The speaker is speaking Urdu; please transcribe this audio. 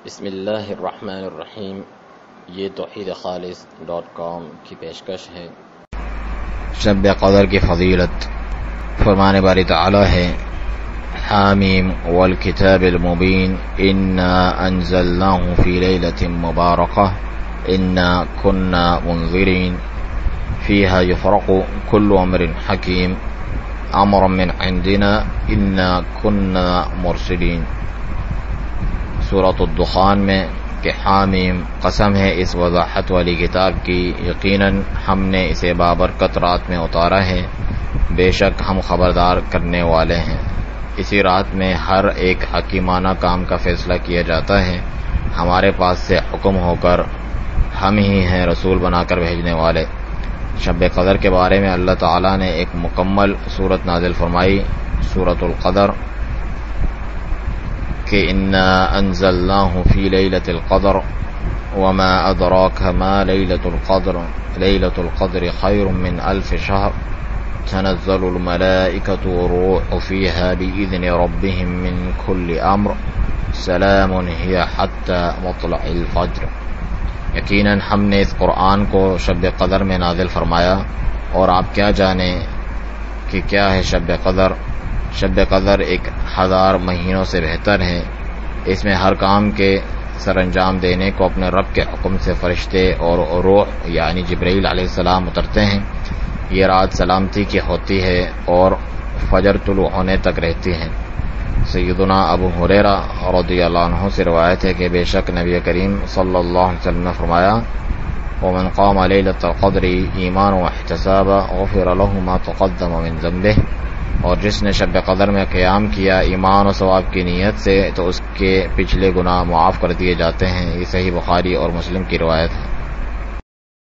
بسم اللہ الرحمن الرحیم. یہ توحیدخالص.com کی پیشکش ہے. شب قدر کی فضیلت فرمان باری تعالی ہے: حامیم والکتاب المبین انا انزلناہ فی لیلۃ مبارکہ انا کنا منذرین فیہا یفرق کل امر حکیم امرا من عندنا انا کنا مرسلین. سورۃ الدخان میں کہ حامیم قسم ہے اس وضاحت والی کتاب کی، یقیناً ہم نے اسے بابرکت رات میں اتارا ہے، بے شک ہم خبردار کرنے والے ہیں. اسی رات میں ہر ایک حکیمانہ کام کا فیصلہ کیا جاتا ہے. ہمارے پاس سے حکم ہو کر ہم ہی ہیں رسول بنا کر بھیجنے والے. شب قدر کے بارے میں اللہ تعالیٰ نے ایک مکمل صورت نازل فرمائی، سورۃ القدر، کہ انا انزلناہ فی لیلۃ القدر وما ادراک ما لیلۃ القدر لیلۃ القدر خیر من الف شہر تنزل الملائکۃ والروح فیہا بإذن ربہم من کل امر سلام ہی حتی مطلع الفجر. یقیناً ہم نے اس قرآن کو شب قدر میں نازل فرمایا، اور آپ کیا جانیں کہ کیا ہے شب قدر. شب قدر 1000 مہینوں سے بہتر ہے. اس میں ہر کام کے سر انجام دینے کو اپنے رب کے حکم سے فرشتے اور روح یعنی جبرائیل علیہ السلام اترتے ہیں. یہ رات سلامتی کی ہوتی ہے اور فجر طلوع ہونے تک رہتی ہے. سیدنا ابو ہریرہ رضی اللہ عنہ سے روایت ہے کہ بے شک نبی کریم صلی اللہ علیہ وسلم نے فرمایا: ومن قام لیلۃ القدر ایمانا واحتسابا غفر له ما تقدم من ذنبه. اور جس نے شب قدر میں قیام کیا ایمان و ثواب کی نیت سے تو اس کے پچھلے گناہ معاف کر دیے جاتے ہیں. یہ صحیح بخاری اور مسلم کی روایت ہے.